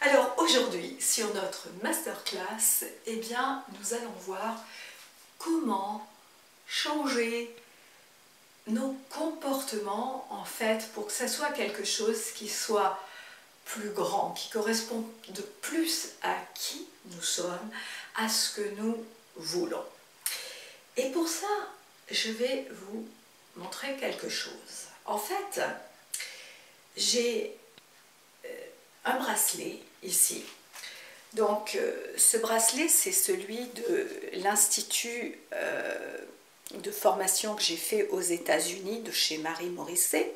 Alors aujourd'hui, sur notre masterclass, eh bien, nous allons voir comment changer nos comportements en fait pour que ça soit quelque chose qui soit plus grand, qui corresponde de plus à qui nous sommes, à ce que nous voulons. Et pour ça, je vais vous montrer quelque chose. En fait, j'ai un bracelet ici. Donc ce bracelet, c'est celui de l'Institut de formation que j'ai fait aux États-Unis, de chez Marie Morisset.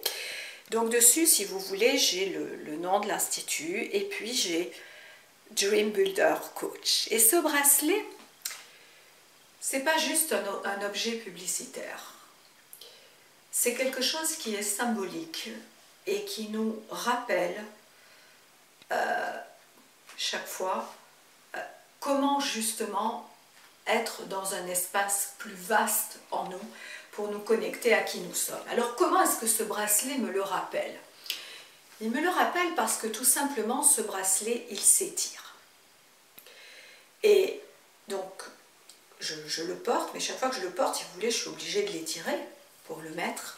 Donc dessus, si vous voulez, j'ai le nom de l'Institut et puis j'ai Dream Builder Coach. Et ce bracelet, c'est pas juste un objet publicitaire. C'est quelque chose qui est symbolique et qui nous rappelle chaque fois comment justement être dans un espace plus vaste en nous pour nous connecter à qui nous sommes. Alors comment est-ce que ce bracelet me le rappelle? Il me le rappelle parce que tout simplement ce bracelet il s'étire. Et donc je le porte, mais chaque fois que je le porte, si vous voulez, je suis obligée de l'étirer pour le mettre.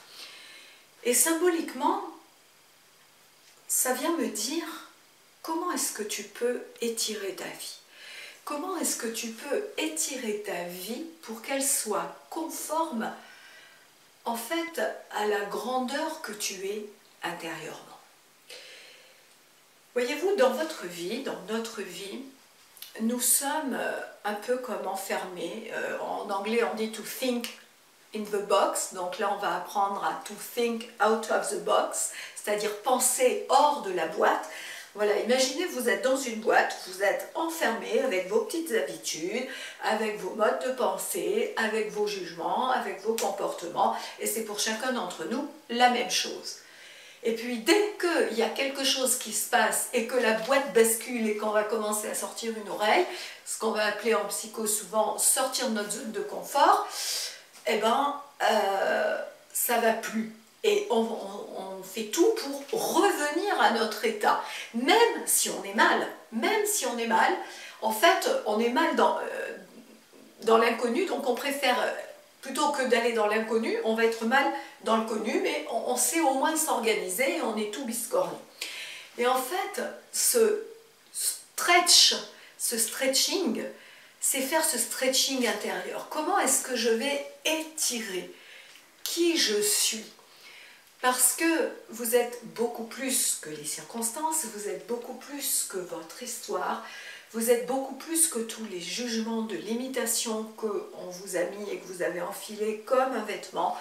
Et symboliquement, ça vient me dire comment est-ce que tu peux étirer ta vie? Comment est-ce que tu peux étirer ta vie pour qu'elle soit conforme en fait à la grandeur que tu es intérieurement? Voyez-vous, dans votre vie, dans notre vie, nous sommes un peu comme enfermés. En anglais, on dit to think in the box. Donc là, on va apprendre à to think out of the box, c'est-à-dire penser hors de la boîte. Voilà, imaginez, vous êtes dans une boîte, vous êtes enfermé avec vos petites habitudes, avec vos modes de pensée, avec vos jugements, avec vos comportements, et c'est pour chacun d'entre nous la même chose. Et puis dès qu'il y a quelque chose qui se passe et que la boîte bascule et qu'on va commencer à sortir une oreille, ce qu'on va appeler en psycho souvent sortir de notre zone de confort, eh ben ça va plus. Et on fait tout pour revenir à notre état, même si on est mal, en fait on est mal dans l'inconnu, donc on préfère, plutôt que d'aller dans l'inconnu, on va être mal dans le connu, mais on sait au moins s'organiser et on est tout biscorné. Et en fait, ce stretching, c'est faire ce stretching intérieur. Comment est-ce que je vais étirer qui je suis? Parce que vous êtes beaucoup plus que les circonstances, vous êtes beaucoup plus que votre histoire, vous êtes beaucoup plus que tous les jugements de limitation qu'on vous a mis et que vous avez enfilés comme un vêtement,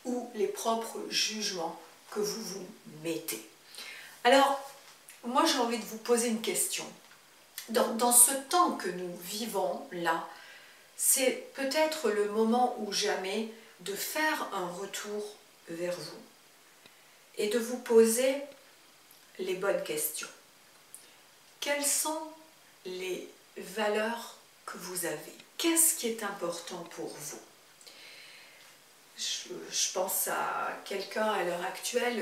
ou les propres jugements que vous vous mettez. Alors, moi j'ai envie de vous poser une question. Dans ce temps que nous vivons là, c'est peut-être le moment ou jamais de faire un retour vers vous et de vous poser les bonnes questions. Quelles sont les valeurs que vous avez? Qu'est-ce qui est important pour vous? Je pense à quelqu'un à l'heure actuelle,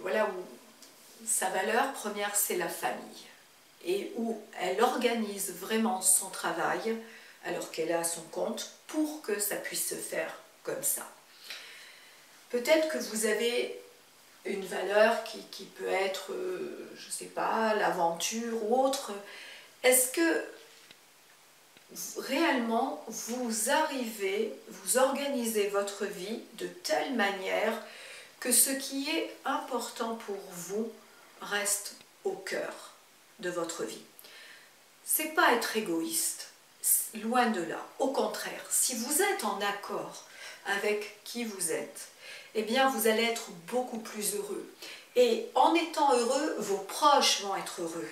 voilà, où sa valeur première c'est la famille et où elle organise vraiment son travail alors qu'elle est à son compte pour que ça puisse se faire comme ça. Peut-être que vous avez une valeur qui peut être, je ne sais pas, l'aventure ou autre. Est-ce que réellement vous arrivez, vous organisez votre vie de telle manière que ce qui est important pour vous reste au cœur de votre vie? C'est pas être égoïste, loin de là. Au contraire, si vous êtes en accord avec qui vous êtes, eh bien vous allez être beaucoup plus heureux. Et en étant heureux, vos proches vont être heureux.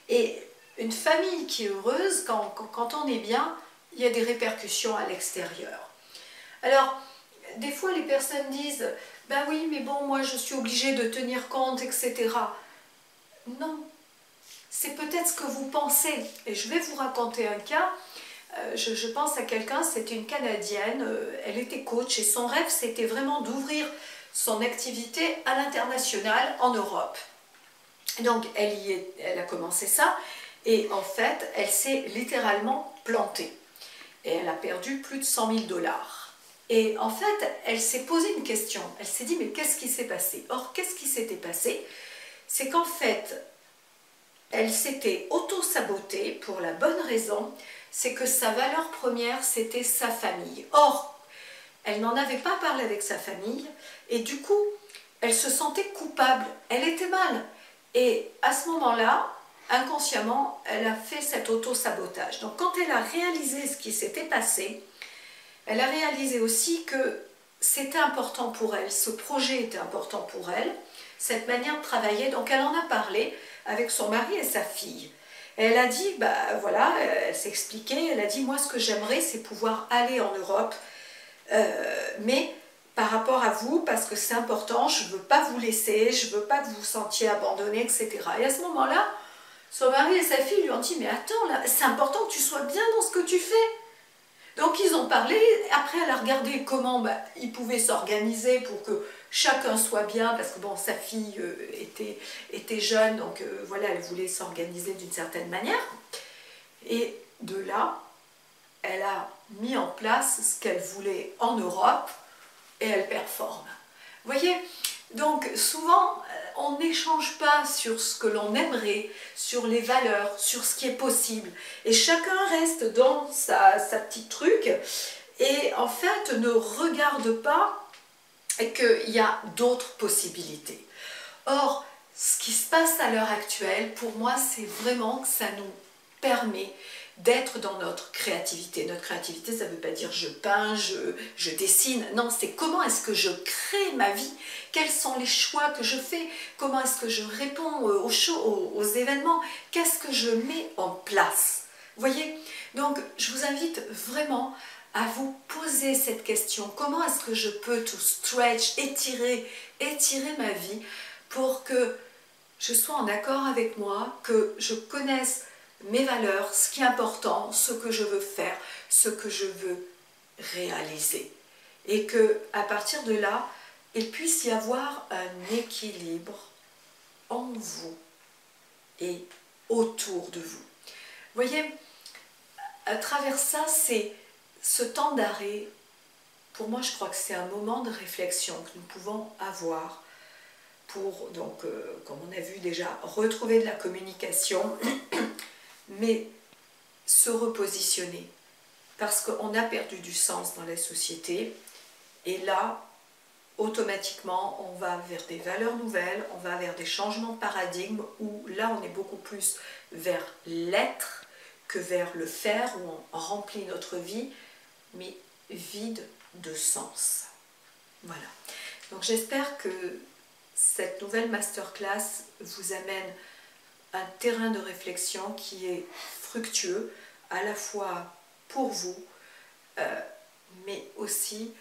Et une famille qui est heureuse, quand on est bien, il y a des répercussions à l'extérieur. Alors, des fois les personnes disent « Ben oui, mais bon, moi je suis obligée de tenir compte, etc. » Non, c'est peut-être ce que vous pensez. Et je vais vous raconter un cas. Je pense à quelqu'un, c'était une Canadienne, elle était coach et son rêve c'était vraiment d'ouvrir son activité à l'international en Europe. Donc elle a commencé ça et en fait elle s'est littéralement plantée. Et elle a perdu plus de 100 000 $. Et en fait, elle s'est posé une question. Elle s'est dit, mais qu'est-ce qui s'est passé? Or, qu'est-ce qui s'était passé? C'est qu'en fait, elle s'était auto-sabotée pour la bonne raison, c'est que sa valeur première, c'était sa famille. Or, elle n'en avait pas parlé avec sa famille, et du coup, elle se sentait coupable. Elle était mal. Et à ce moment-là, inconsciemment, elle a fait cet auto-sabotage. Donc quand elle a réalisé ce qui s'était passé, elle a réalisé aussi que c'était important pour elle, ce projet était important pour elle, cette manière de travailler. Donc elle en a parlé avec son mari et sa fille. Et elle a dit, bah voilà, elle s'est expliquée, elle a dit, moi ce que j'aimerais c'est pouvoir aller en Europe, mais par rapport à vous, parce que c'est important, je ne veux pas vous laisser, je ne veux pas que vous vous sentiez abandonné, etc. Et à ce moment-là, son mari et sa fille lui ont dit, mais attends, là, c'est important que tu sois bien dans ce que tu fais. Donc ils ont parlé, après elle a regardé comment ils pouvaient s'organiser pour que chacun soit bien, parce que bon, sa fille était jeune, donc voilà, elle voulait s'organiser d'une certaine manière. Et de là, elle a mis en place ce qu'elle voulait en Europe, et elle performe. Vous voyez, donc souvent on n'échange pas sur ce que l'on aimerait, sur les valeurs, sur ce qui est possible, et chacun reste dans sa petite truc et en fait ne regarde pas qu'il y a d'autres possibilités. Or, ce qui se passe à l'heure actuelle, pour moi, c'est vraiment que ça nous permet d'être dans notre créativité. Notre créativité, ça ne veut pas dire je peins, je dessine. Non, c'est comment est-ce que je crée ma vie, quels sont les choix que je fais, comment est-ce que je réponds aux événements, qu'est-ce que je mets en place. Vous voyez? Donc, je vous invite vraiment à vous poser cette question. Comment est-ce que je peux tout stretch, étirer ma vie pour que je sois en accord avec moi, que je connaisse mes valeurs, ce qui est important, ce que je veux faire, ce que je veux réaliser. Et que à partir de là, il puisse y avoir un équilibre en vous et autour de vous. Vous voyez, à travers ça, c'est ce temps d'arrêt. Pour moi, je crois que c'est un moment de réflexion que nous pouvons avoir pour, donc, comme on a vu déjà, retrouver de la communication, mais se repositionner, parce qu'on a perdu du sens dans la société, et là, automatiquement, on va vers des valeurs nouvelles, on va vers des changements de paradigme, où là, on est beaucoup plus vers l'être que vers le faire, où on remplit notre vie, mais vide de sens. Voilà. Donc j'espère que cette nouvelle masterclass vous amène un terrain de réflexion qui est fructueux, à la fois pour vous, mais aussi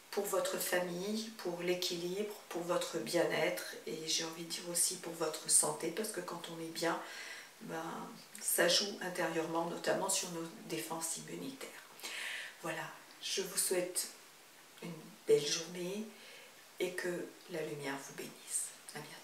pour votre famille, pour l'équilibre, pour votre bien-être, et j'ai envie de dire aussi pour votre santé, parce que quand on est bien, ça joue intérieurement, notamment sur nos défenses immunitaires. Voilà, je vous souhaite une belle journée et que la lumière vous bénisse. À bientôt.